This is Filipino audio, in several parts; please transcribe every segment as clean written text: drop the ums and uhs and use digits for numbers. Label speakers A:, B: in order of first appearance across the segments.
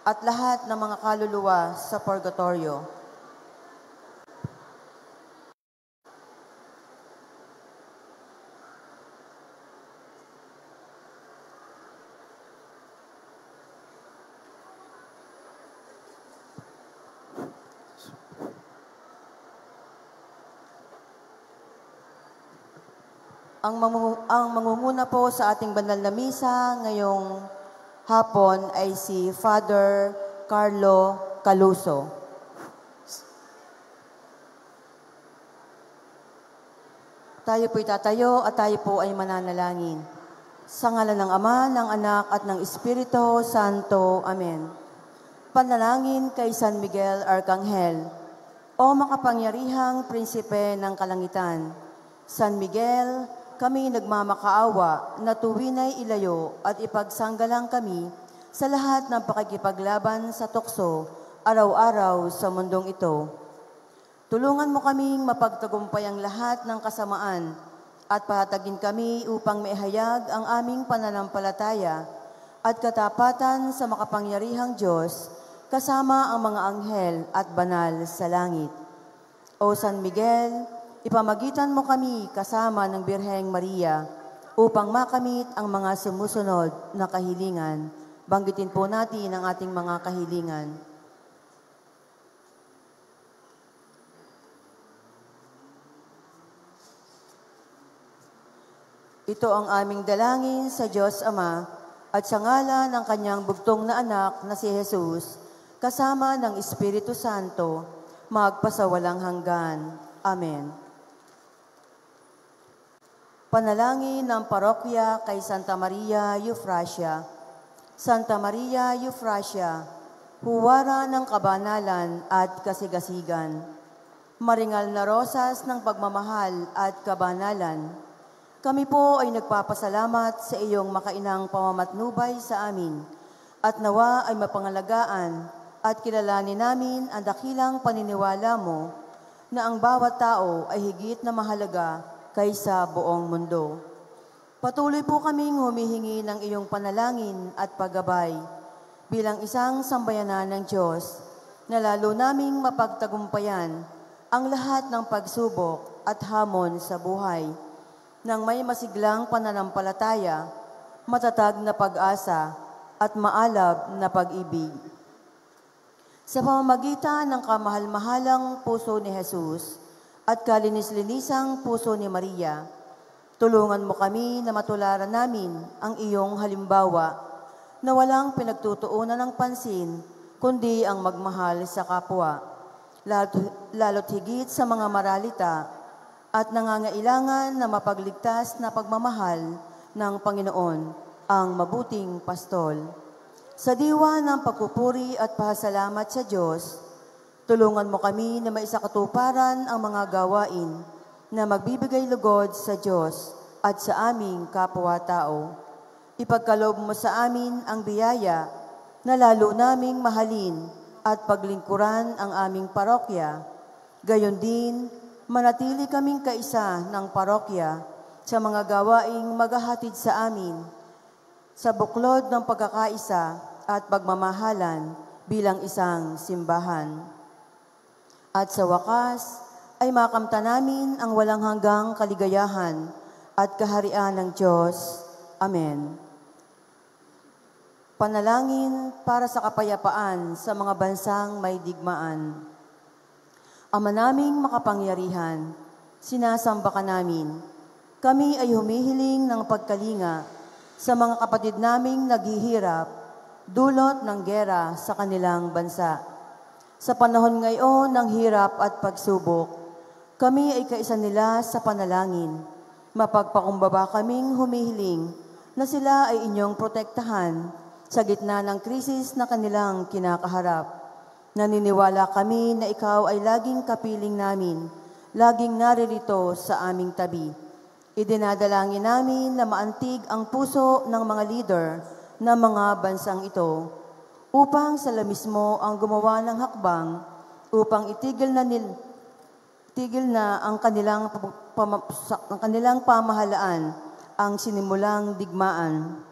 A: at lahat ng mga kaluluwa sa purgatorio. Ang mangunguna po sa ating banal na misa ngayong hapon ay si Father Carlo Caluso. Tayo po'y tatayo at tayo po ay mananalangin. Sa ngalan ng Ama, ng Anak at ng Espiritu Santo. Amen. Panalangin kay San Miguel Arcangel. O makapangyarihang prinsipe ng kalangitan, San Miguel, kami nagmamakaawa na tuwinay ilayo at ipagsanggalang kami sa lahat ng pakikipaglaban sa tukso araw-araw sa mundong ito. Tulungan mo kaming mapagtagumpay ang lahat ng kasamaan at pahatagin kami upang maihayag ang aming pananampalataya at katapatan sa makapangyarihang Diyos kasama ang mga anghel at banal sa langit. O San Miguel, ipamagitan mo kami kasama ng Birheng Maria upang makamit ang mga sumusunod na kahilingan. Banggitin po natin ang ating mga kahilingan. Ito ang aming dalangin sa Diyos Ama at sa ngalan ng kanyang bugtong na anak na si Jesus, kasama ng Espiritu Santo, magpasawalang hanggan. Amen. Panalangin ng parokya kay Santa Maria Eufrasia. Santa Maria Eufrasia, huwara ng kabanalan at kasigasigan, maringal na rosas ng pagmamahal at kabanalan, kami po ay nagpapasalamat sa iyong makainang pamamatnubay sa amin at nawa ay mapangalagaan at kilalanin namin ang dakilang paniniwala mo na ang bawat tao ay higit na mahalaga kaysa buong mundo. Patuloy po kaming humihingi ng iyong panalangin at paggabay bilang isang sambayanan ng Diyos na lalo naming mapagtagumpayan ang lahat ng pagsubok at hamon sa buhay nang may masiglang pananampalataya, matatag na pag-asa at maalab na pag-ibig. Sa pamamagitan ng kamahal-mahalang puso ni Jesus at kalinis-linisang puso ni Maria, tulungan mo kami na matularan namin ang iyong halimbawa na walang pinagtutuunan ng pansin, kundi ang magmahal sa kapwa, lalo't higit sa mga maralita at nangangailangan na mapagligtas na pagmamahal ng Panginoon, ang mabuting pastol. Sa diwa ng pagpupuri at pasalamat sa Diyos, tulungan mo kami na maisakatuparan ang mga gawain na magbibigay lugod sa Diyos at sa aming kapwa-tao. Ipagkaloob mo sa amin ang biyaya na lalo naming mahalin at paglingkuran ang aming parokya. Gayon din, manatili kaming kaisa ng parokya sa mga gawaing maghahatid sa amin sa buklod ng pagkakaisa at pagmamahalan bilang isang simbahan. At sa wakas, ay makamta namin ang walang hanggang kaligayahan at kaharian ng Diyos. Amen. Panalangin para sa kapayapaan sa mga bansang may digmaan. Ama naming makapangyarihan, sinasamba ka namin. Kami ay humihiling ng pagkalinga sa mga kapatid naming naghihirap, dulot ng gera sa kanilang bansa. Sa panahon ngayon ng hirap at pagsubok, kami ay kaisa nila sa panalangin. Mapagpakumbaba kaming humihiling na sila ay inyong protektahan sa gitna ng krisis na kanilang kinakaharap. Naniniwala kami na ikaw ay laging kapiling namin, laging naririto sa aming tabi. Idinadalangin namin na maantig ang puso ng mga leader ng mga bansang ito, upang sila mismo ang gumawa ng hakbang upang itigil na ang kanilang pamahalaan ang sinimulang digmaan.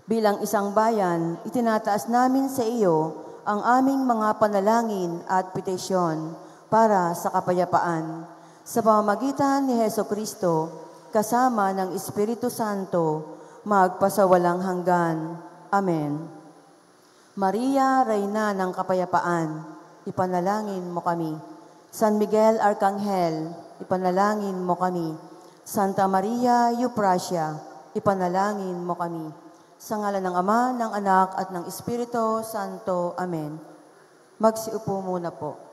A: Bilang isang bayan, itinataas namin sa iyo ang aming mga panalangin at petisyon para sa kapayapaan. Sa pamamagitan ni Heso Kristo, kasama ng Espiritu Santo, magpasawalang hanggan. Amen. Maria, Reyna ng Kapayapaan, ipanalangin mo kami. San Miguel Arcangel, ipanalangin mo kami. Santa Maria Euphrasia, ipanalangin mo kami. Sa ngalan ng Ama, ng Anak, at ng Espiritu Santo. Amen. Magsiupo muna po.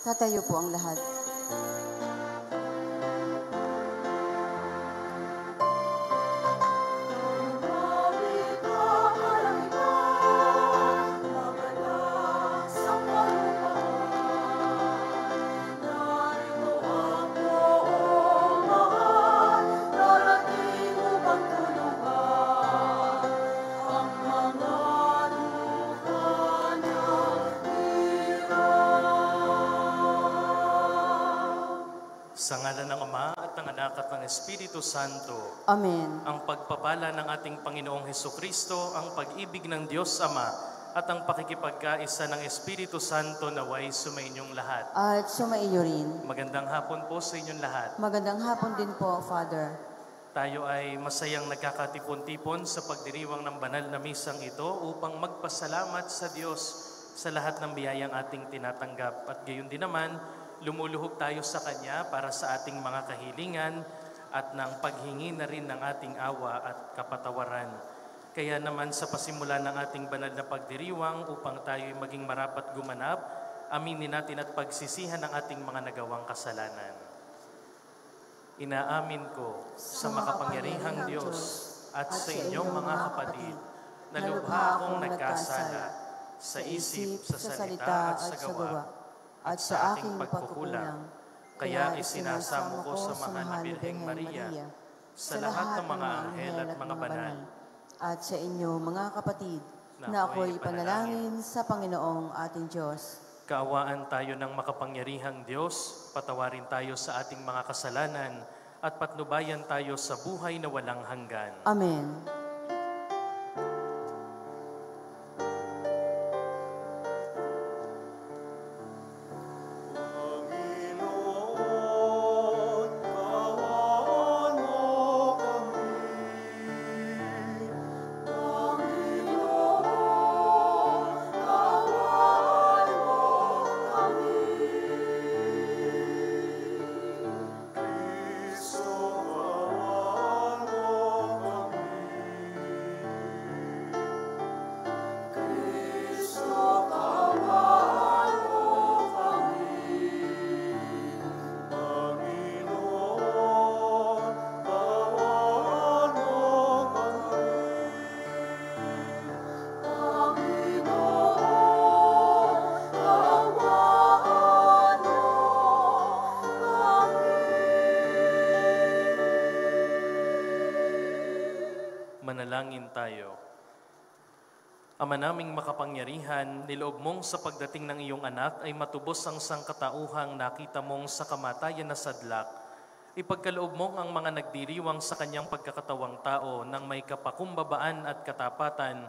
A: Tatayo po ang lahat.
B: Sa ngalan ng Ama at ng Anak at ng Espiritu Santo.
A: Amen.
B: Ang pagpapala ng ating Panginoong Hesukristo, ang pag-ibig ng Diyos Ama, at ang pakikipagkaisa ng Espiritu Santo naway sumainyong lahat.
A: At sumaiyo rin.
B: Magandang hapon po sa inyong lahat.
A: Magandang hapon din po, Father.
B: Tayo ay masayang nagkakatipon-tipon sa pagdiriwang ng banal na misang ito upang magpasalamat sa Diyos sa lahat ng biyayang ating tinatanggap. At gayon din naman, lumuluhog tayo sa Kanya para sa ating mga kahilingan at ng paghingi na rin ng ating awa at kapatawaran. Kaya naman sa pasimula ng ating banal na pagdiriwang upang tayo maging marapat gumanap, aminin natin at pagsisihan ang ating mga nagawang kasalanan. Inaamin ko sa makapangyarihang Diyos at sa inyong mga kapatid na lubha akong nagkasala sa isip, sa salita at sa gawa, at sa aking pagkukulang, kaya isinasamo ko sa mahal na Birheng Maria, sa lahat ng mga anghel at mga banal,
A: at sa inyo mga kapatid, na ako'y ipanalangin sa Panginoong ating Diyos.
B: Kaawaan tayo ng makapangyarihang Diyos, patawarin tayo sa ating mga kasalanan, at patnubayan tayo sa buhay na walang hanggan.
A: Amen.
B: Manalangin tayo. Ama naming makapangyarihan, niloob mong sa pagdating ng iyong anak ay matubos ang sangkatauhang nakita mong sa kamatayan na sadlak. Ipagkaloob mong ang mga nagdiriwang sa kanyang pagkakatawang tao ng may kapakumbabaan at katapatan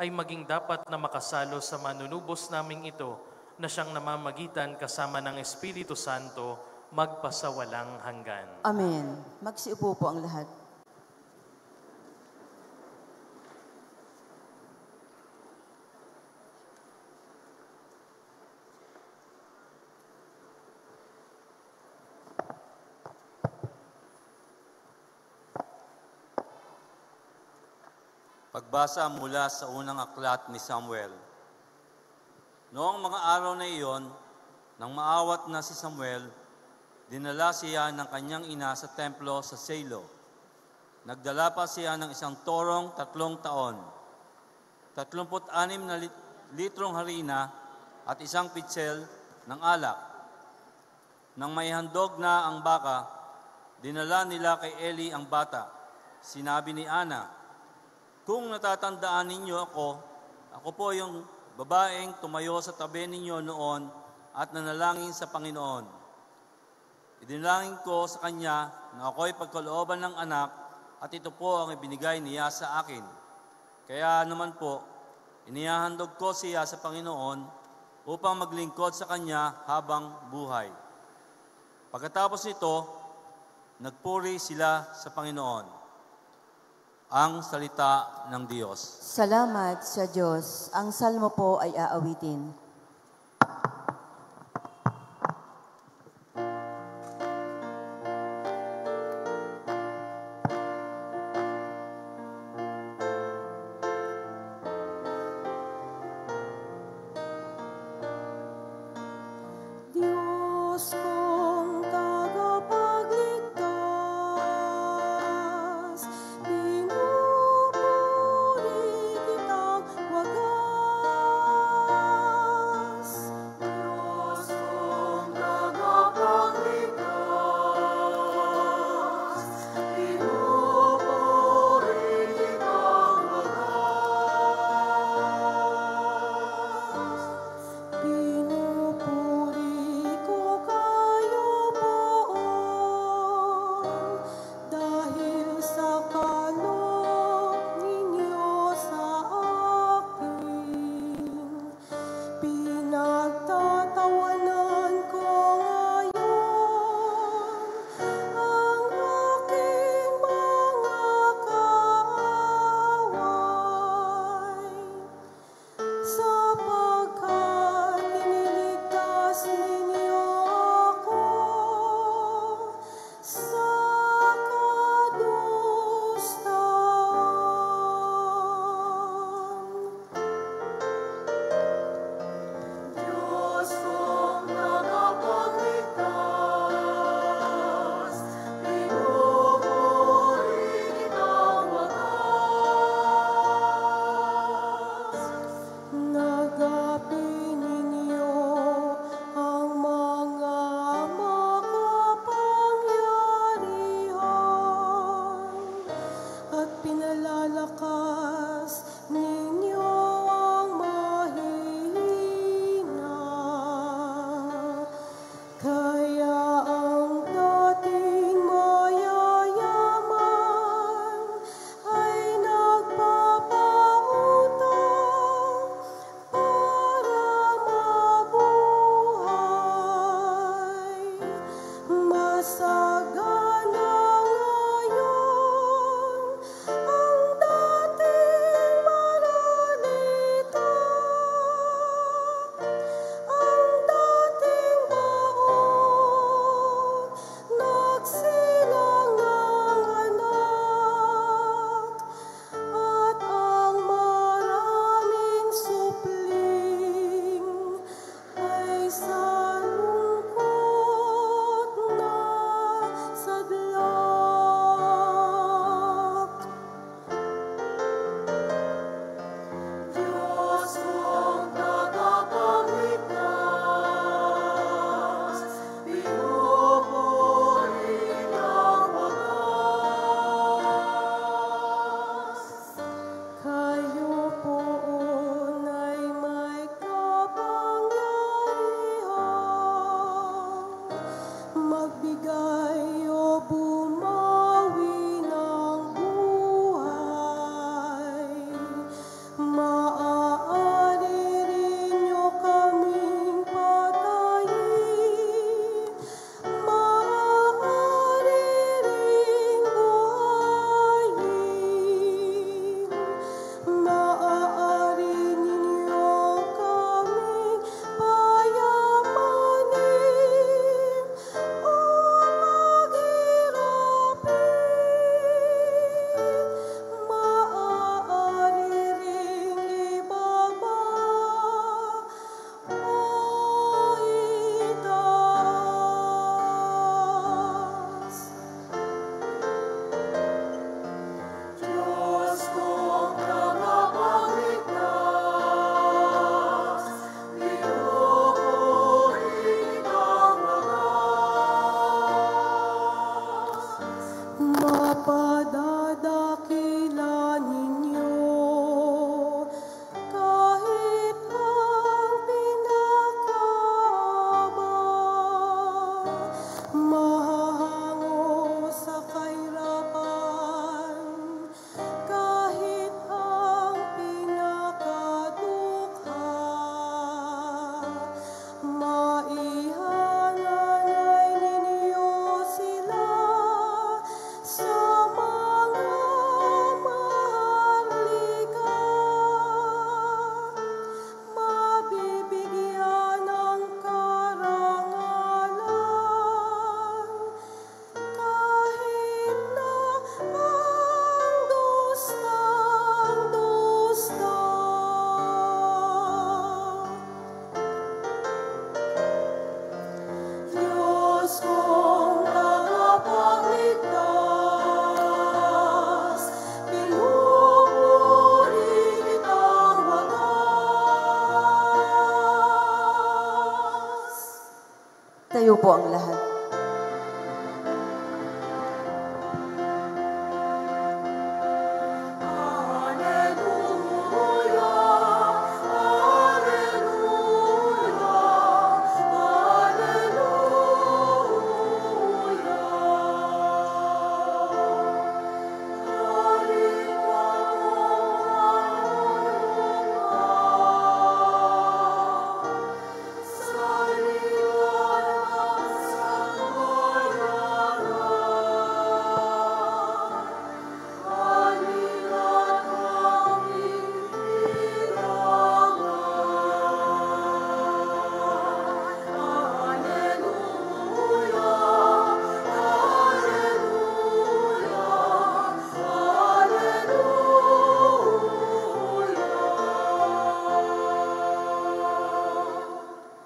B: ay maging dapat na makasalo sa manunubos naming ito na siyang namamagitan kasama ng Espiritu Santo magpasawalang hanggan.
A: Amen. Magsiupo po ang lahat.
C: Pagbasa mula sa unang aklat ni Samuel. Noong mga araw na iyon, nang maawat na si Samuel, dinala siya ng kanyang ina sa templo sa Silo. Nagdala pa siya ng isang torong 3 taon, 36 na litrong harina at isang pitsel ng alak. Nang may handog na ang baka, dinala nila kay Eli ang bata. Sinabi ni Ana, "Kung natatandaan ninyo ako po yung babaeng tumayo sa tabi ninyo noon at nanalangin sa Panginoon. Idinalangin ko sa kanya na ako'y pagkalooban ng anak at ito po ang ibinigay niya sa akin. Kaya naman po, inihahandog ko siya sa Panginoon upang maglingkod sa kanya habang buhay." Pagkatapos nito, nagpuri sila sa Panginoon. Ang salita ng Diyos.
A: Salamat sa Diyos. Ang salmo po ay aawitin. Diyos Tayo po ang lahat.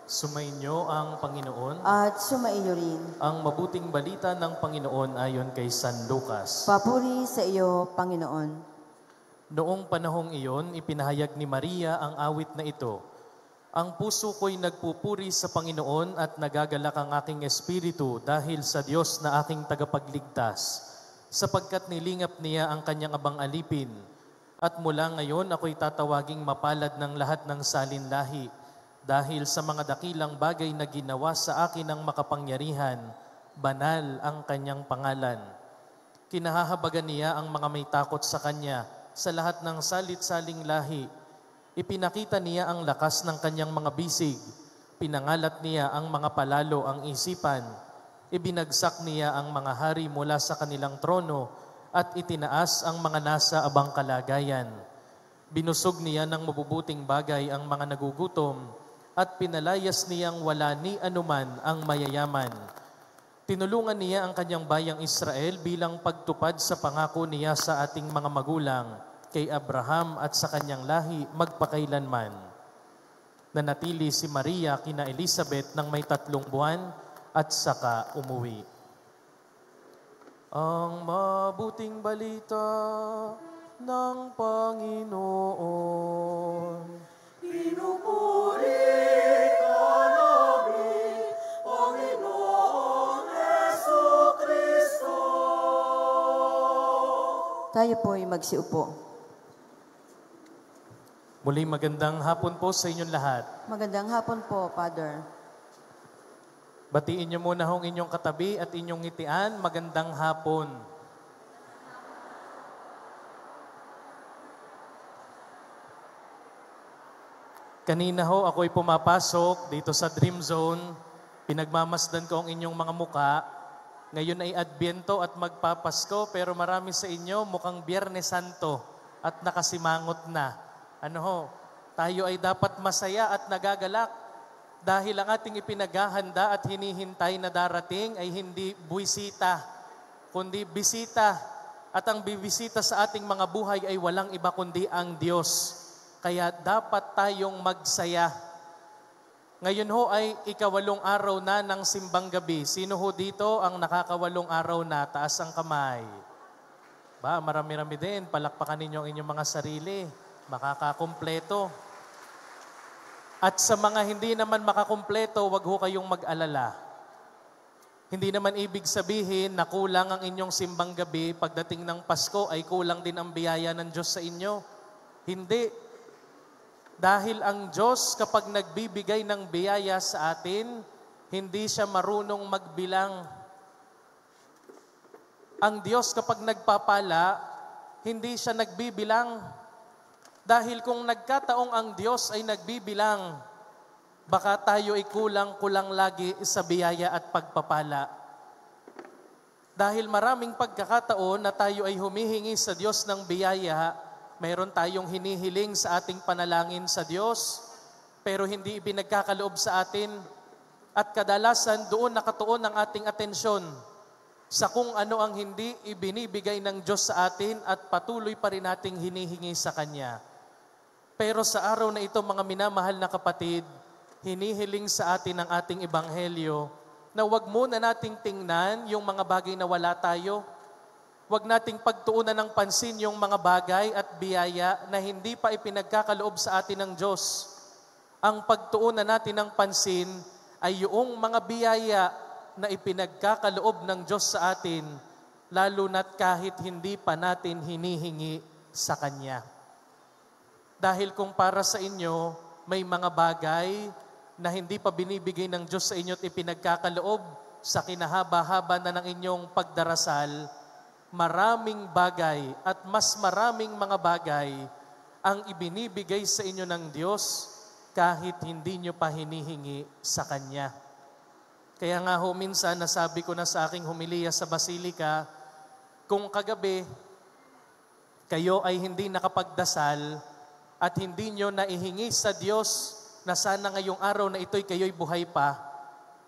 B: Sumainyo ang Panginoon.
A: At sumaiyo rin.
B: Ang mabuting balita ng Panginoon ayon kay San Lucas.
A: Papuri sa iyo, Panginoon.
B: Noong panahong iyon, ipinahayag ni Maria ang awit na ito. Ang puso ko'y nagpupuri sa Panginoon at nagagalak ang aking espiritu dahil sa Diyos na aking tagapagligtas, sapagkat nilingap niya ang kanyang abang alipin. At mula ngayon ako'y tatawaging mapalad ng lahat ng salinlahi, dahil sa mga dakilang bagay na ginawa sa akin ng makapangyarihan, banal ang kanyang pangalan. Kinahahabagan niya ang mga may takot sa kanya sa lahat ng salit-saling lahi. Ipinakita niya ang lakas ng kanyang mga bisig. Pinangalat niya ang mga palalo ang isipan. Ibinagsak niya ang mga hari mula sa kanilang trono at itinaas ang mga nasa abang kalagayan. Binusog niya ng mabubuting bagay ang mga nagugutom at pinalayas niyang wala ni anuman ang mayayaman. Tinulungan niya ang kanyang bayang Israel bilang pagtupad sa pangako niya sa ating mga magulang, kay Abraham at sa kanyang lahi magpakailanman. Nanatili si Maria kina Elizabeth ng may 3 buwan at saka umuwi. Ang mabuting balita ng Panginoon.
D: Pinupuri ka namin, Panginoong Jesucristo.
A: Tayo po'y magsiupo.
B: Muli magandang hapon po sa inyong lahat.
A: Magandang hapon po, Father.
B: Batiin niyo muna hong inyong katabi at inyong ngitian. Magandang hapon. Kanina ho, ako'y pumapasok dito sa Dream Zone. Pinagmamasdan ko ang inyong mga muka. Ngayon ay Adbyento at magpapasko, pero marami sa inyo mukhang Biyernes Santo at nakasimangot na. Ano ho, tayo ay dapat masaya at nagagalak dahil ang ating ipinaghahanda at hinihintay na darating ay hindi buwisita, kundi bisita. At ang bibisita sa ating mga buhay ay walang iba kundi ang Diyos. Kaya dapat tayong magsaya. Ngayon ho ay 8 araw na ng simbang gabi. Sino ho dito ang nakaka8 araw na? Taas ang kamay. Ba, marami-rami din. Palakpakan ninyo ang inyong mga sarili. Makakakumpleto. At sa mga hindi naman makakumpleto, wag ho kayong mag-alala. Hindi naman ibig sabihin na kulang ang inyong simbang gabi. Pagdating ng Pasko ay kulang din ang biyaya ng Diyos sa inyo. Hindi. Dahil ang Diyos kapag nagbibigay ng biyaya sa atin, hindi siya marunong magbilang. Ang Diyos kapag nagpapala, hindi siya nagbibilang. Dahil kung nagkataong ang Diyos ay nagbibilang, baka tayo ay kulang-kulang lagi sa biyaya at pagpapala. Dahil maraming pagkakataon na tayo ay humihingi sa Diyos ng biyaya, mayroon tayong hinihiling sa ating panalangin sa Diyos, pero hindi ibinagkakaloob sa atin. At kadalasan doon nakatuon ang ating atensyon sa kung ano ang hindi ibinibigay ng Diyos sa atin at patuloy pa rin nating hinihingi sa Kanya. Pero sa araw na ito, mga minamahal na kapatid, hinihiling sa atin ang ating ebanghelyo na wag muna nating tingnan yung mga bagay na wala tayo. Huwag nating pagtuunan ng pansin yung mga bagay at biyaya na hindi pa ipinagkakaloob sa atin ng Diyos. Ang pagtuunan natin ng pansin ay yung mga biyaya na ipinagkakaloob ng Diyos sa atin, lalo na't kahit hindi pa natin hinihingi sa Kanya. Dahil kung para sa inyo, may mga bagay na hindi pa binibigay ng Diyos sa inyo at ipinagkakaloob sa kinahaba-haba na ng inyong pagdarasal, maraming bagay at mas maraming mga bagay ang ibinibigay sa inyo ng Diyos kahit hindi nyo pa hinihingi sa Kanya. Kaya nga ho minsan nasabi ko na sa aking homilya sa Basilika, kung kagabi kayo ay hindi nakapagdasal at hindi nyo naihingi sa Diyos na sana ngayong araw na ito'y kayo'y buhay pa,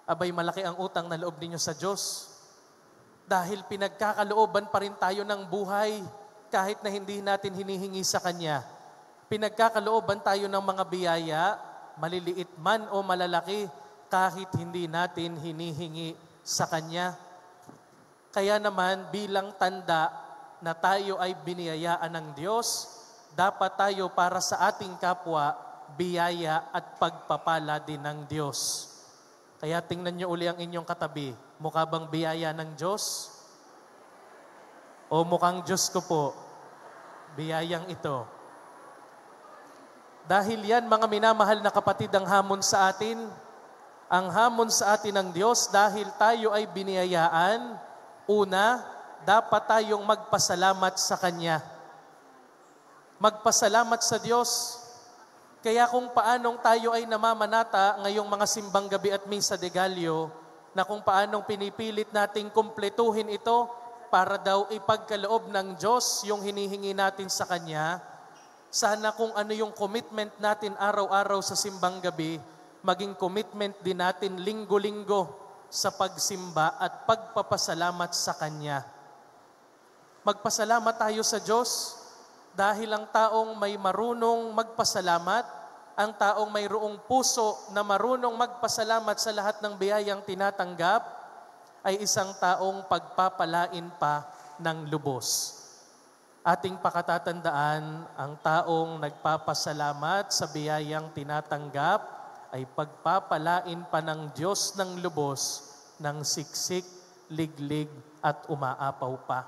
B: abay malaki ang utang na loob ninyo sa Diyos. Dahil pinagkakalooban pa rin tayo ng buhay kahit na hindi natin hinihingi sa Kanya. Pinagkakalooban tayo ng mga biyaya, maliliit man o malalaki, kahit hindi natin hinihingi sa Kanya. Kaya naman bilang tanda na tayo ay biniyayaan ng Diyos, dapat tayo para sa ating kapwa, biyaya at pagpapala din ng Diyos. Kaya tingnan nyo uli ang inyong katabi. Mukha bang biyaya ng Diyos? O mukhang Diyos ko po? Biyayang ito. Dahil yan, mga minamahal na kapatid, ang hamon sa atin. Ang hamon sa atin ng Diyos dahil tayo ay biniyayaan. Una, dapat tayong magpasalamat sa Kanya. Magpasalamat sa Diyos. Kaya kung paanong tayo ay namamanata ngayong mga simbang gabi at misa de Gallo, na kung paanong pinipilit nating kumpletuhin ito para daw ipagkaloob ng Diyos yung hinihingi natin sa Kanya, sana kung ano yung commitment natin araw-araw sa simbang gabi, maging commitment din natin linggo-linggo sa pagsimba at pagpapasalamat sa Kanya. Magpasalamat tayo sa Diyos dahil ang taong may marunong magpasalamat, ang taong mayroong puso na marunong magpasalamat sa lahat ng biyayang tinatanggap, ay isang taong pagpapalain pa ng lubos. Ating pakatatandaan, ang taong nagpapasalamat sa biyayang tinatanggap ay pagpapalain pa ng Diyos ng lubos ng siksik, liglig at umaapaw pa.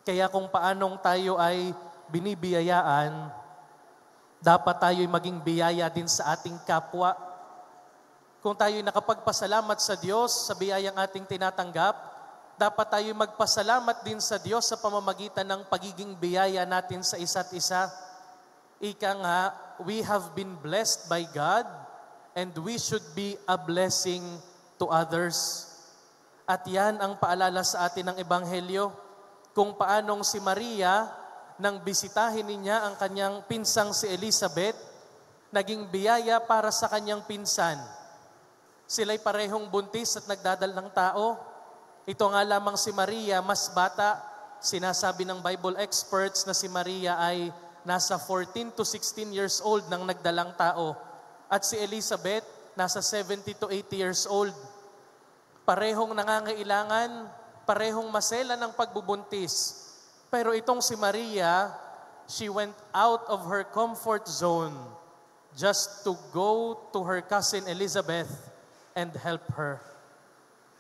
B: Kaya kung paanong tayo ay binibiyayaan, dapat tayo'y maging biyaya din sa ating kapwa. Kung tayo'y nakapagpasalamat sa Diyos sa biyayang ating tinatanggap, dapat tayo'y magpasalamat din sa Diyos sa pamamagitan ng pagiging biyaya natin sa isa't isa. Ika nga, we have been blessed by God and we should be a blessing to others. At yan ang paalala sa atin ng Ebanghelyo, kung paanong si Maria, nang bisitahin niya ang kanyang pinsang si Elizabeth, naging biyaya para sa kanyang pinsan. Sila'y parehong buntis at nagdadal ng tao. Ito nga lamang si Maria, mas bata. Sinasabi ng Bible experts na si Maria ay nasa 14 to 16 years old nang nagdalang tao. At si Elizabeth, nasa 70 to 80 years old. Parehong nangangailangan, parehong masela ng pagbubuntis. Pero itong si Maria, she went out of her comfort zone just to go to her cousin Elizabeth and help her.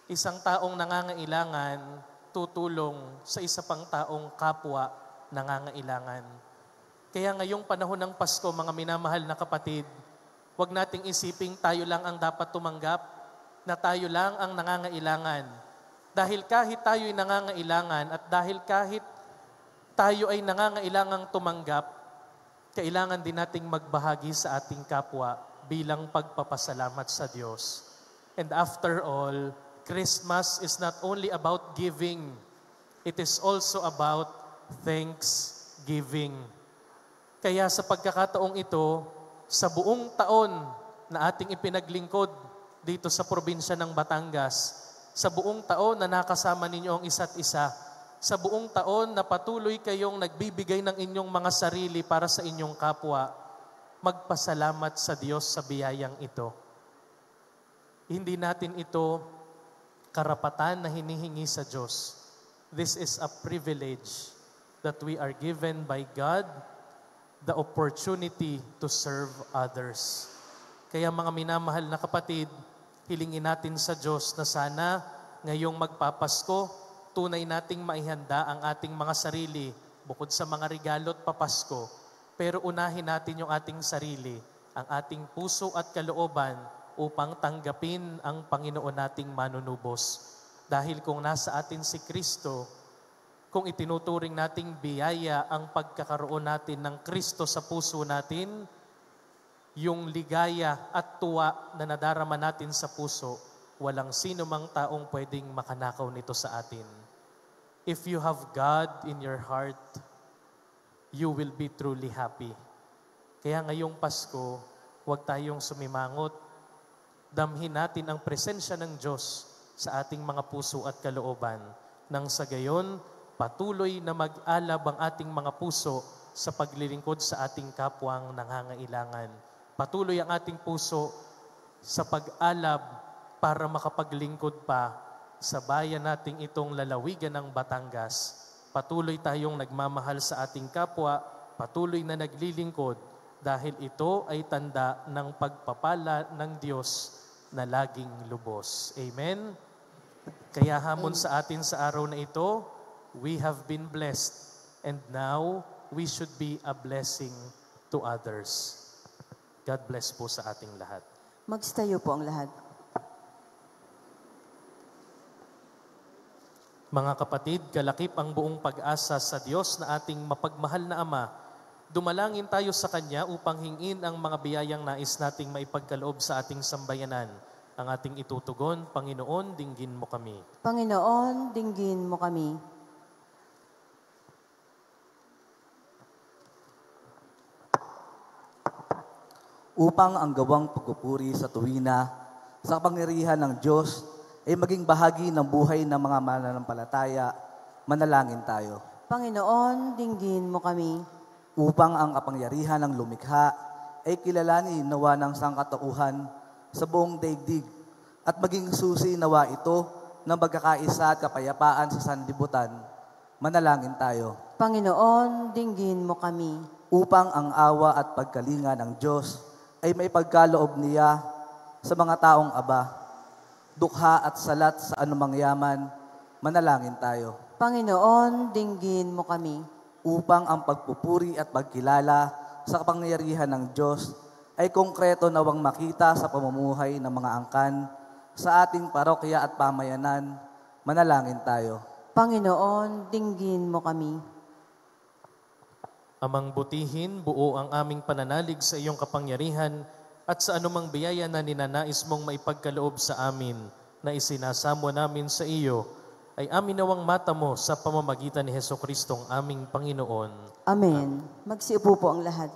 B: Isang taong nangangailangan, tutulong sa isa pang taong kapwa nangangailangan. Kaya ngayong panahon ng Pasko, mga minamahal na kapatid, huwag nating isiping tayo lang ang dapat tumanggap, na tayo lang ang nangangailangan. Dahil kahit tayo'y nangangailangan at dahil kahit tayo ay nangangailangang tumanggap, kailangan din nating magbahagi sa ating kapwa bilang pagpapasalamat sa Diyos. And after all, Christmas is not only about giving, it is also about thanksgiving. Kaya sa pagkakataong ito, sa buong taon na ating ipinaglingkod dito sa probinsya ng Batangas, sa buong taon na nakasama ninyo ang isa't isa, sa buong taon na patuloy kayong nagbibigay ng inyong mga sarili para sa inyong kapwa, magpasalamat sa Diyos sa biyayang ito. Hindi natin ito karapatan na hinihingi sa Diyos. This is a privilege that we are given by God, the opportunity to serve others. Kaya mga minamahal na kapatid, Hilingin natin sa Diyos na sana ngayong magpapasko, tunay nating maihanda ang ating mga sarili bukod sa mga regalo at papasko. Pero unahin natin yung ating sarili, ang ating puso at kalooban upang tanggapin ang Panginoon nating manunubos. Dahil kung nasa atin si Kristo, kung itinuturing nating biyaya ang pagkakaroon natin ng Kristo sa puso natin, yung ligaya at tuwa na nadarama natin sa puso, walang sino mang taong pwedeng makanakaw nito sa atin. If you have God in your heart, you will be truly happy. Kaya ngayong Pasko, huwag tayong sumimangot. Damhin natin ang presensya ng Diyos sa ating mga puso at kalooban. Nang sa gayon, patuloy na mag-alab ang ating mga puso sa paglilingkod sa ating kapwang nangangailangan. Patuloy ang ating puso sa pag-alab para makapaglingkod pa sa bayan nating itong lalawigan ng Batangas. Patuloy tayong nagmamahal sa ating kapwa, patuloy na naglilingkod dahil ito ay tanda ng pagpapala ng Diyos na laging lubos. Amen? Kaya hamon sa atin sa araw na ito, we have been blessed and now we should be a blessing to others. God bless po sa ating lahat.
A: Magstayo po ang lahat.
B: Mga kapatid, kalakip ang buong pag-asa sa Diyos na ating mapagmahal na Ama. Dumalangin tayo sa Kanya upang hingin ang mga biyayang nais nating maipagkaloob sa ating sambayanan. Ang ating itutugon, Panginoon, dinggin mo kami.
A: Panginoon, dinggin mo kami.
E: Upang ang gawang pagpupuri sa tuwina sa kapangyarihan ng Diyos ay maging bahagi ng buhay ng mga mananampalataya, manalangin tayo.
A: Panginoon, dinggin mo kami.
E: Upang ang kapangyarihan ng lumikha ay kilalanin nawa ng sangkatauhan sa buong daigdig at maging susi nawa ito ng pagkakaisa at kapayapaan sa sanlibutan. Manalangin tayo.
A: Panginoon, dinggin mo kami.
E: Upang ang awa at pagkalinga ng Diyos ay may pagkaloob niya sa mga taong aba, dukha at salat sa anumang yaman, manalangin tayo.
A: Panginoon, dinggin mo kami.
E: Upang ang pagpupuri at pagkilala sa kapangyarihan ng Diyos ay konkreto nawang makita sa pamumuhay ng mga angkan sa ating parokya at pamayanan, manalangin tayo.
A: Panginoon, dinggin mo kami.
B: Amang butihin, buo ang aming pananalig sa iyong kapangyarihan at sa anumang biyaya na ninanais mong maipagkaloob sa amin na isinasamo namin sa iyo, ay amin nawang mata mo sa pamamagitan ni Jesucristong aming Panginoon.
A: Amen. Magsiupo po ang lahat.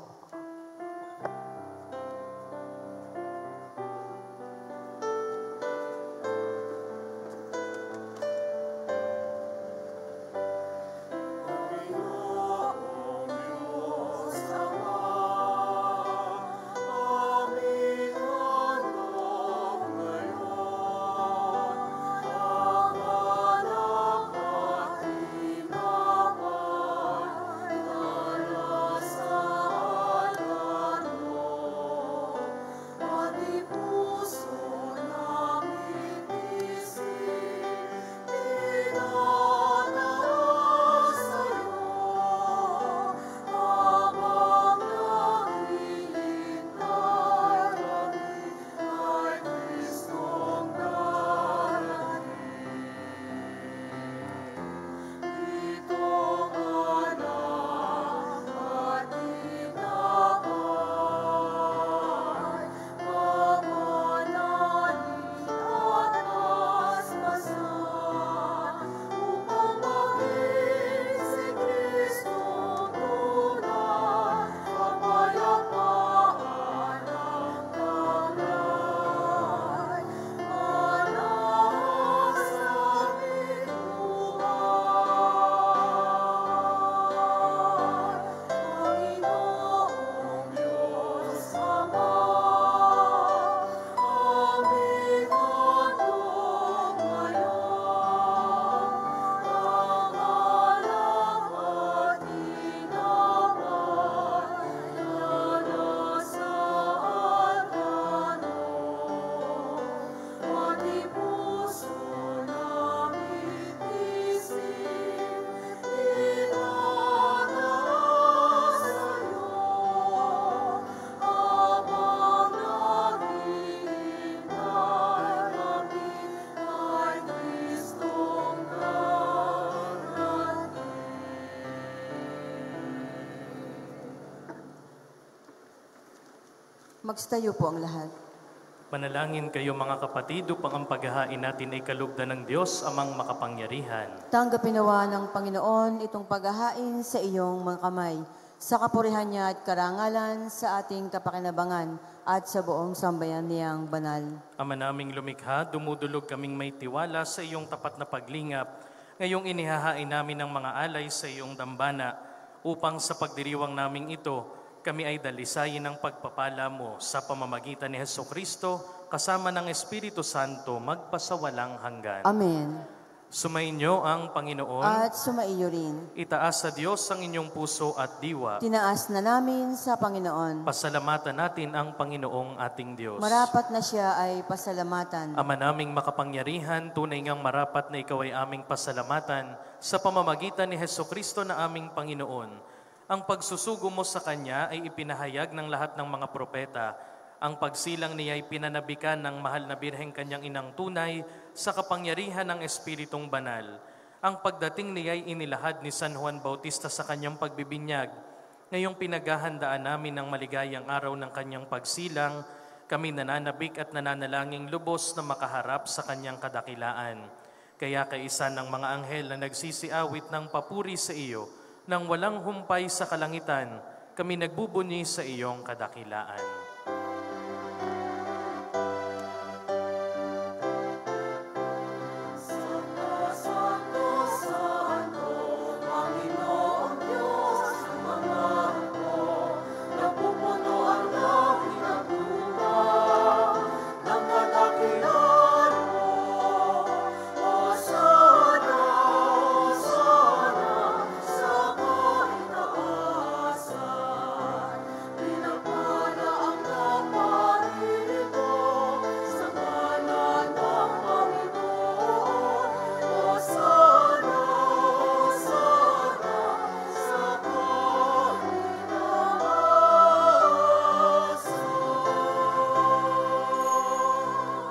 A: Magstayo po ang lahat.
B: Manalangin kayo mga kapatid upang ang paghahain natin ay kalugdan ng Diyos amang makapangyarihan.
A: Tanggapin nawa ng Panginoon itong paghahain sa iyong mga kamay, sa kapurihan niya at karangalan, sa ating kapakinabangan at sa buong sambayan niyang banal.
B: Ama naming lumikha, dumudulog kaming may tiwala sa iyong tapat na paglingap. Ngayong inihahain namin ang mga alay sa iyong dambana upang sa pagdiriwang naming ito, kami ay dalisayin ng pagpapala mo sa pamamagitan ni Hesukristo kasama ng Espiritu Santo magpasawalang hanggan.
A: Amen.
B: Sumainyo ang Panginoon.
A: At sumaiyo rin.
B: Itaas sa Diyos ang inyong puso at diwa.
A: Tinaas na namin sa Panginoon.
B: Pasalamatan natin ang Panginoong ating Diyos.
A: Marapat na siya ay pasalamatan.
B: Ama naming makapangyarihan, tunay ngang marapat na ikaw ay aming pasalamatan sa pamamagitan ni Hesukristo na aming Panginoon. Ang pagsusugo mo sa Kanya ay ipinahayag ng lahat ng mga propeta. Ang pagsilang niya ay pinanabikan ng mahal na birheng Kanyang inang tunay sa kapangyarihan ng Espiritong Banal. Ang pagdating niya ay inilahad ni San Juan Bautista sa Kanyang pagbibinyag. Ngayong pinaghahandaan namin ng maligayang araw ng Kanyang pagsilang, kami nananabik at nananalangin lubos na makaharap sa Kanyang kadakilaan. Kaya kaisa ng mga anghel na nagsisiawit ng papuri sa iyo, nang walang humpay sa kalangitan, kami nagbubunyi sa iyong kadakilaan.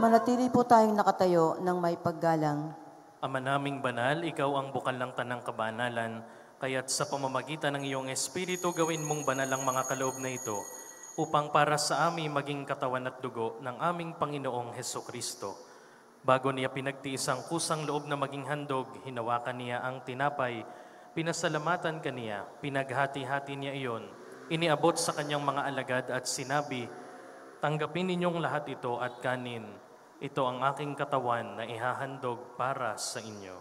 A: Manatili po tayong nakatayo ng may paggalang.
B: Ama naming banal, ikaw ang bukal ng tanang kabanalan, kaya't sa pamamagitan ng iyong Espiritu gawin mong banal ang mga kaloob na ito, upang para sa amin maging katawan at dugo ng aming Panginoong Hesukristo. Bago niya pinagtiis ang kusang loob na maging handog, hinawakan niya ang tinapay, pinasalamatan kaniya, pinaghati-hati niya iyon, iniabot sa kanyang mga alagad at sinabi, "Tanggapin ninyong lahat ito at kanin. Ito ang aking katawan na ihahandog para sa inyo."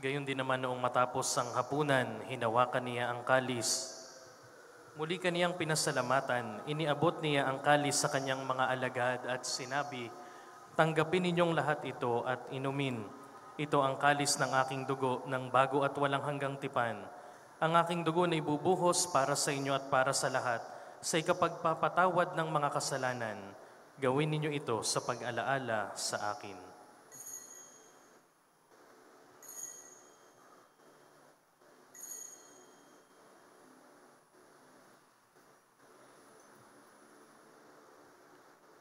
B: Gayon din naman noong matapos ang hapunan, hinawakan niya ang kalis. Muli kaniyang pinasalamatan, iniabot niya ang kalis sa kanyang mga alagad at sinabi, "Tanggapin ninyong lahat ito at inumin. Ito ang kalis ng aking dugo ng bago at walang hanggang tipan. Ang aking dugo na ibubuhos para sa inyo at para sa lahat sa ikapagpapatawad ng mga kasalanan. Gawin ninyo ito sa pag-alaala sa akin."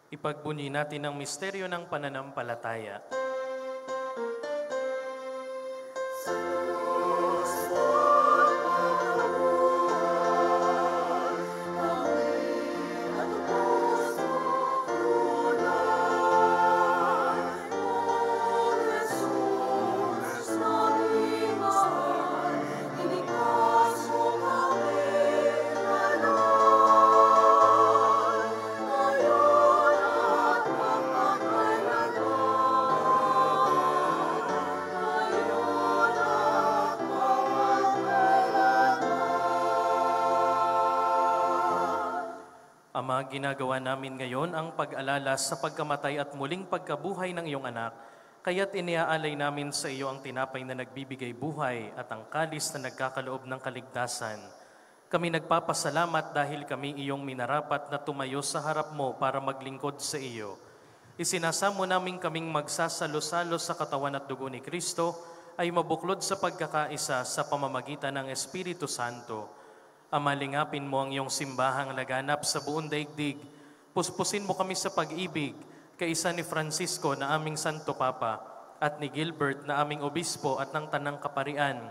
B: Ipagbunyi natin ang misteryo ng pananampalataya. Ama, ginagawa namin ngayon ang pag-alala sa pagkamatay at muling pagkabuhay ng iyong anak, kaya't iniaalay namin sa iyo ang tinapay na nagbibigay buhay at ang kalis na nagkakaloob ng kaligtasan. Kami nagpapasalamat dahil kami iyong minarapat na tumayo sa harap mo para maglingkod sa iyo. Isinasamo namin kaming magsasalo-salo sa katawan at dugo ni Kristo ay mabuklod sa pagkakaisa sa pamamagitan ng Espiritu Santo. Ama, lingapin mo ang iyong simbahang laganap sa buong daigdig. Puspusin mo kami sa pag-ibig, kaisa ni Francisco na aming Santo Papa, at ni Gilbert na aming Obispo at ng Tanang Kaparian.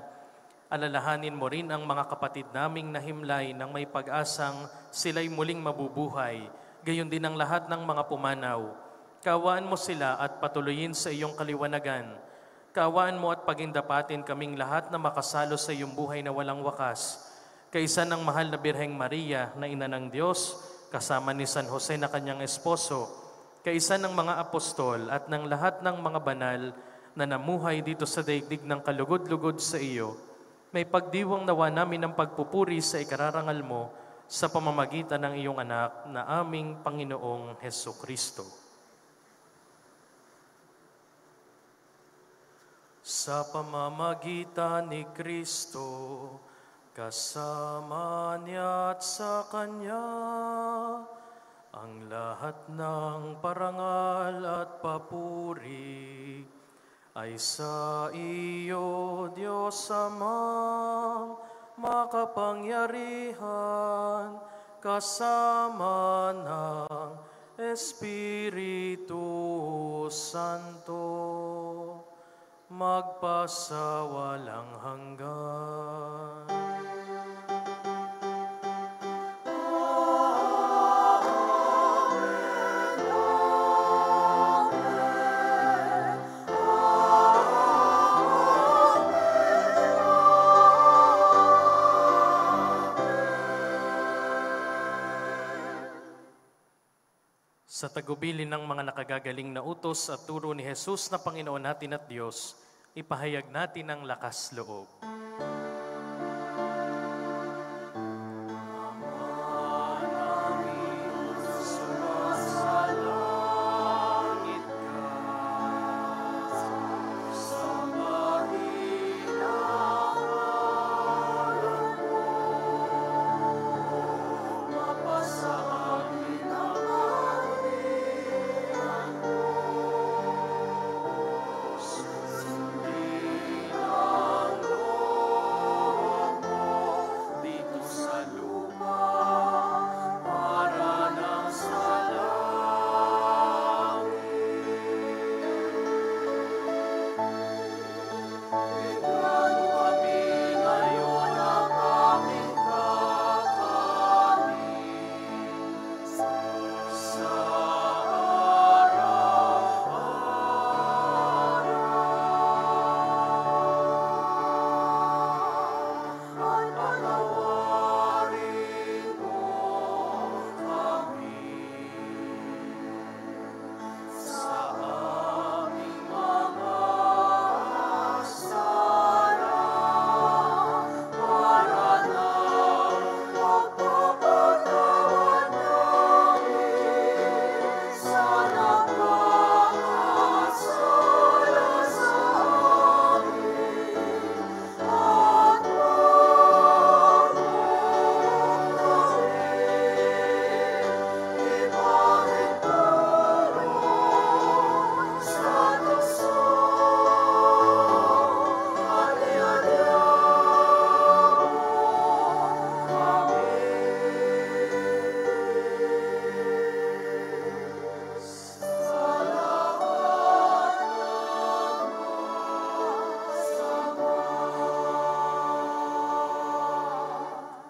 B: Alalahanin mo rin ang mga kapatid naming nahimlay ng may pag-asang sila'y muling mabubuhay, gayon din ang lahat ng mga pumanaw. Kaawaan mo sila at patuloyin sa iyong kaliwanagan. Kaawaan mo at pagindapatin kaming lahat na makasalo sa iyong buhay na walang wakas. Kaisa ng mahal na Birheng Maria na ina ng Diyos, kasama ni San Jose na kanyang esposo, kaisa ng mga apostol at ng lahat ng mga banal na namuhay dito sa daigdig ng kalugod-lugod sa iyo, may pagdiwang nawa namin ng pagpupuri sa ikararangal mo sa pamamagitan ng iyong anak na aming Panginoong Hesukristo. Sa pamamagitan ni Kristo, kasama niya at sa Kanya, ang lahat ng parangal at papuri ay sa iyo, Diyos Amang makapangyarihan, kasama ng Espiritu Santo, magpasawalang hanggan. Sa tagubilin ng mga nakagagaling na utos at turo ni Jesus na Panginoon natin at Diyos, ipahayag natin ang lakas loob.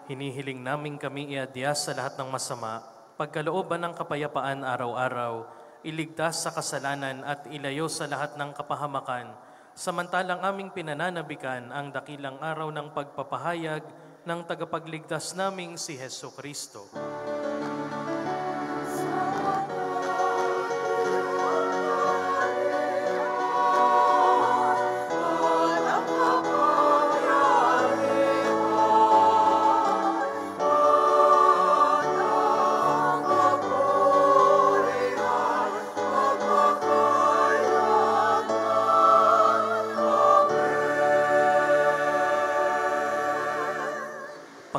B: Hinihiling namin kami iadya sa lahat ng masama, pagkalooban ng kapayapaan araw-araw, iligtas sa kasalanan at ilayo sa lahat ng kapahamakan, samantalang aming pinananabikan ang dakilang araw ng pagpapahayag ng tagapagligtas naming si Hesukristo.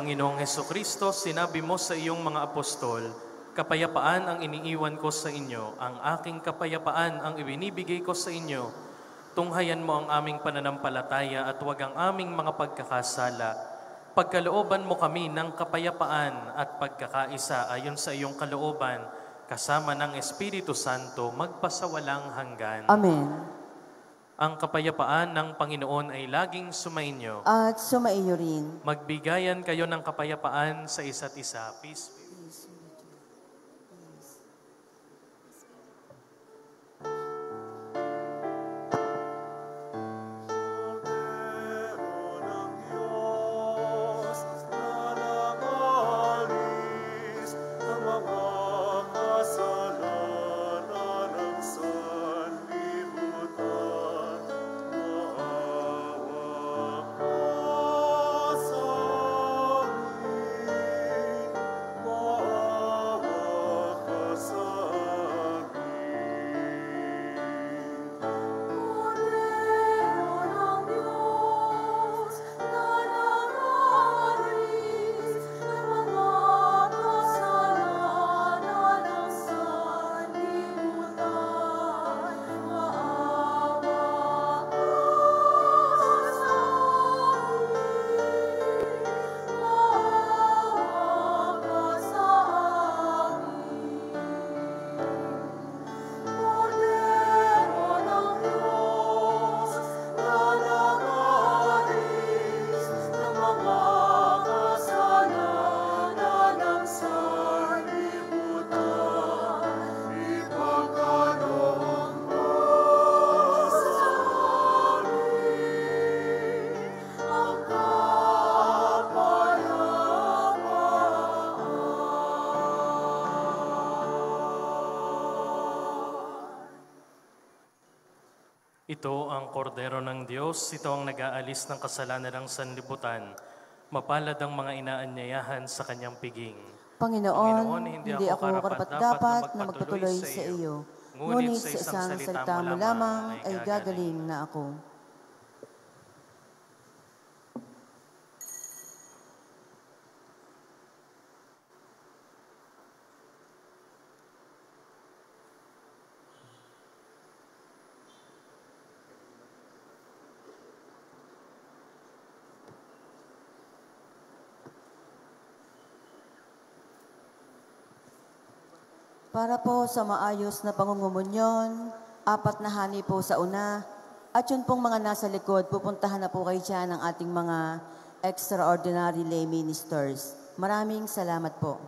B: Panginoong Hesukristo, sinabi mo sa iyong mga apostol, kapayapaan ang iniiwan ko sa inyo, ang aking kapayapaan ang ibinibigay ko sa inyo. Tunghayan mo ang aming pananampalataya at huwag ang aming mga pagkakasala. Pagkalooban mo kami ng kapayapaan at pagkakaisa ayon sa iyong kalooban, kasama ng Espiritu Santo, magpasawalang hanggan.
A: Amen.
B: Ang kapayapaan ng Panginoon ay laging sumainyo.
A: At sumaiyo rin.
B: Magbigayan kayo ng kapayapaan sa isa't isa. Peace be. Ito ang kordero ng Diyos, ito ang nag-aalis ng kasalanan ng sanlibutan. Mapalad ang mga inaanyayahan sa kanyang piging.
A: Panginoon, hindi ako karapat-dapat na magpatuloy sa iyo. Ngunit sa isang salita mo lamang ay gagaling na ako. Para po sa maayos na pangungumunyon, 4 na hani po sa una, at yun pong mga nasa likod, pupuntahan na po kayo dyan ng ating mga extraordinary lay ministers. Maraming salamat po.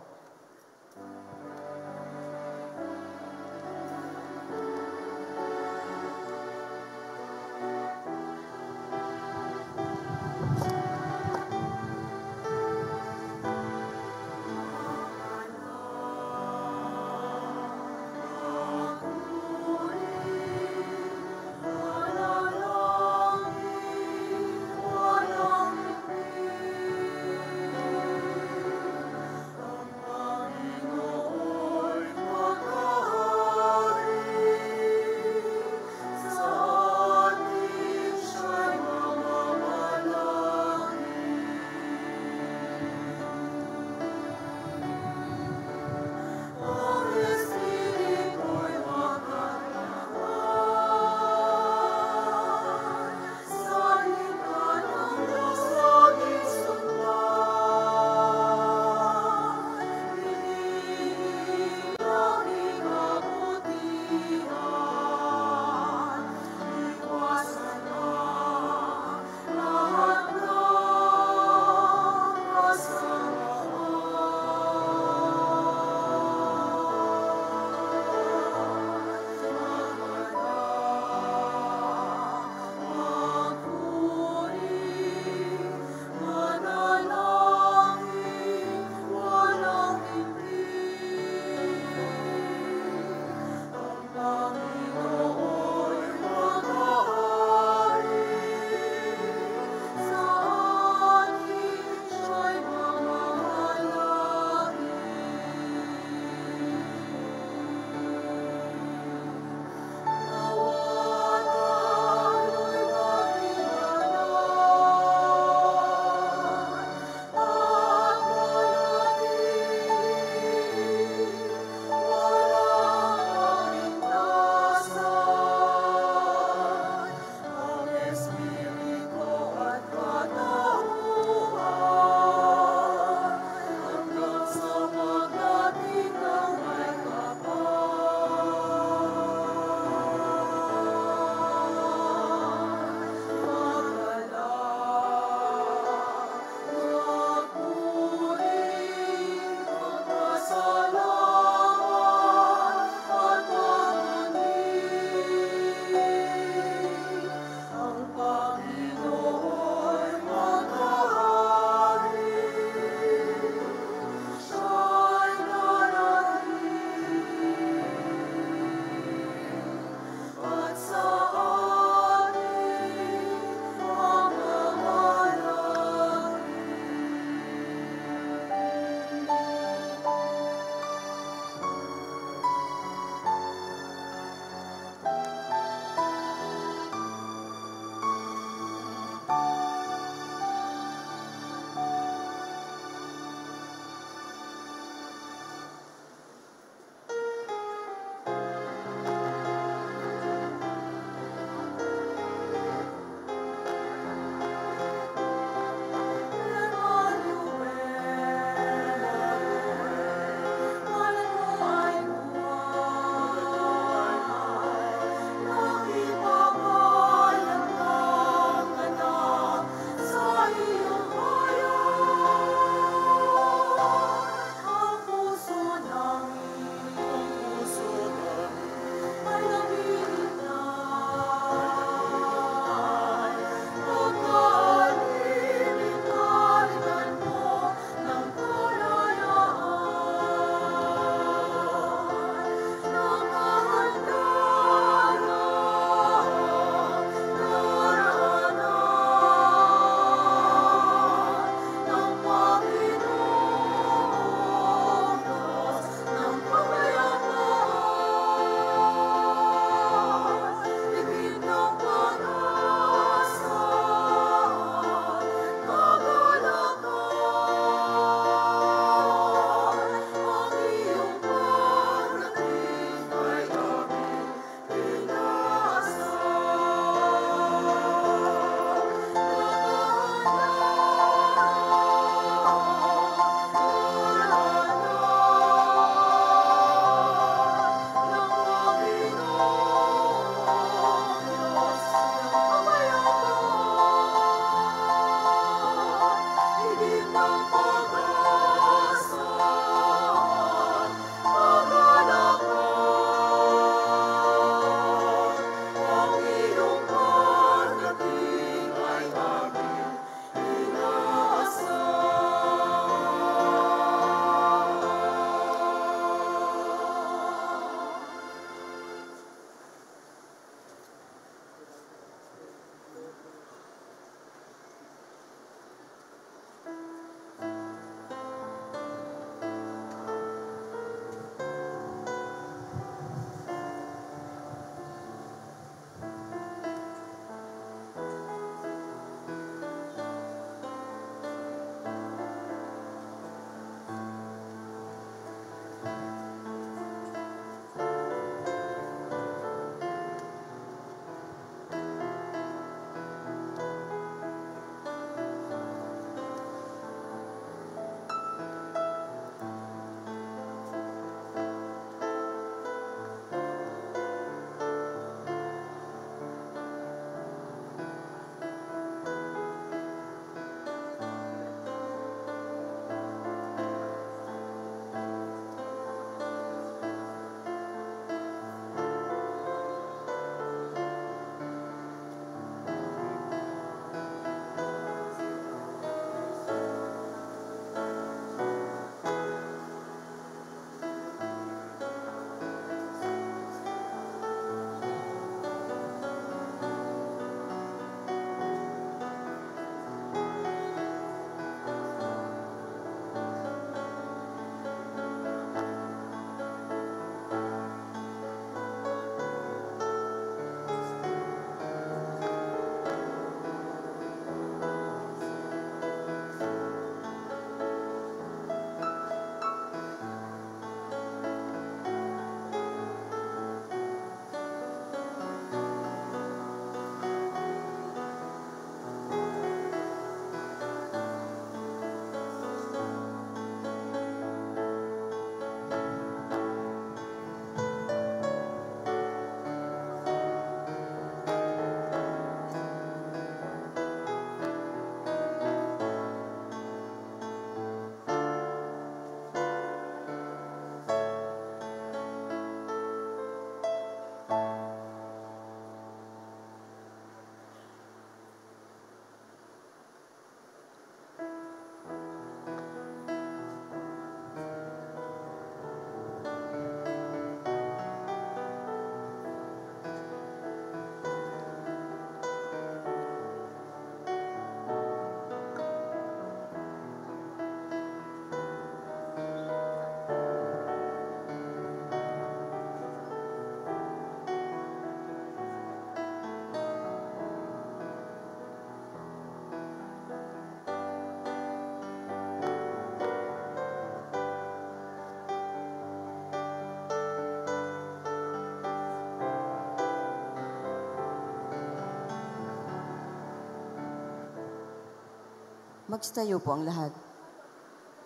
A: Magstayo po ang lahat.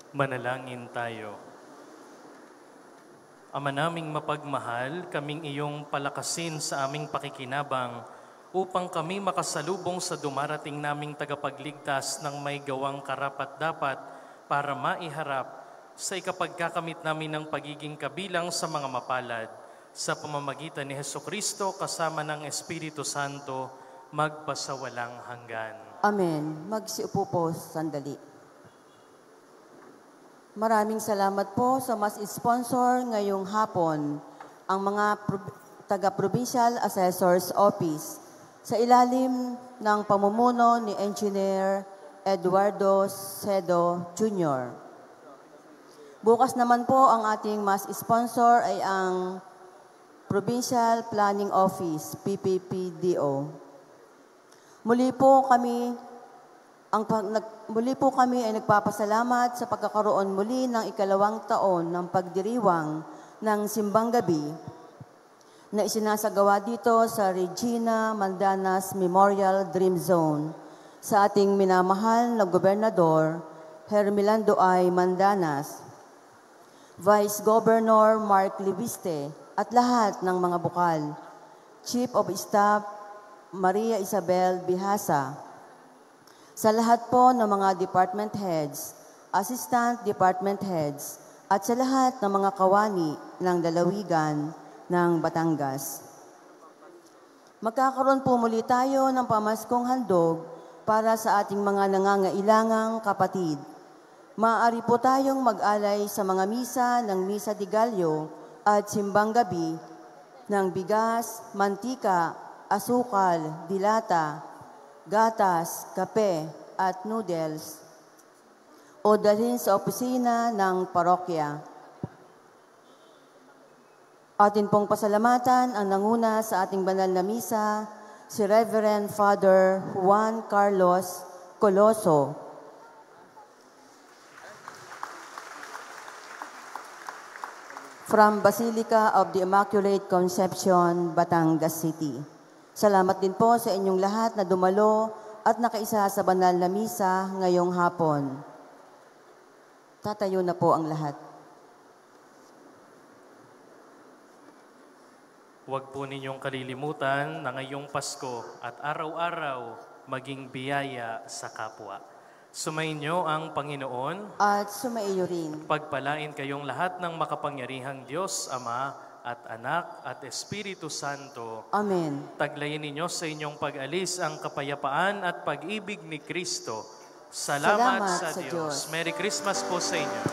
B: Manalangin tayo. Ama naming mapagmahal, kaming iyong palakasin sa aming pakikinabang upang kami makasalubong sa dumarating naming tagapagligtas ng may gawang karapat-dapat para maiharap sa ikapagkakamit namin ng pagiging kabilang sa mga mapalad sa pamamagitan ni Hesukristo kasama ng Espiritu Santo magpasawalang hanggan.
A: Amen. Magsiupo po sandali. Maraming salamat po sa mas sponsor ngayong hapon, ang mga taga-Provincial Assessor's Office sa ilalim ng pamumuno ni Engineer Eduardo Cedo Jr. Bukas naman po ang ating mas sponsor ay ang Provincial Planning Office, PPPDO. Muli po kami ay nagpapasalamat sa pagkakaroon muli ng ikalawang taon ng pagdiriwang ng Simbang Gabi na isinasagawa dito sa Regina Mandanas Memorial Dream Zone sa ating minamahal na Gobernador Hermelando I. Mandanas, Vice Governor Mark Libiste at lahat ng mga bukal, Chief of Staff Maria Isabel Bihasa, sa lahat po ng mga department heads, assistant department heads, at sa lahat ng mga kawani ng lalawigan ng Batangas. Magkakaroon po muli tayo ng pamaskong handog para sa ating mga nangangailangang kapatid. Maaari po tayong mag-alay sa mga misa ng Misa de Gallo at Simbang Gabi ng bigas, mantika, asukal, dilata, gatas, kape, at noodles o dalhin sa opisina ng parokya. Atin pong pasalamatan ang nanguna sa ating banal na misa, si Reverend Father Juan Carlos Coloso. From Basilica of the Immaculate Conception, Batangas City. Salamat din po sa inyong lahat na dumalo at nakaisa sa banal na misa ngayong hapon. Tatayo na po ang lahat.
B: Huwag po ninyong kalilimutan na ngayong Pasko at araw-araw maging biyaya sa kapwa. Sumainyo ang Panginoon
A: At sumaiyo rin.
B: Pagpalain kayong lahat ng makapangyarihang Diyos, Ama, at Anak, at Espiritu Santo.
A: Amen.
B: Taglayin ninyo sa inyong pag-alis ang kapayapaan at pag-ibig ni Kristo. Salamat sa Diyos. Merry Christmas po sa inyo.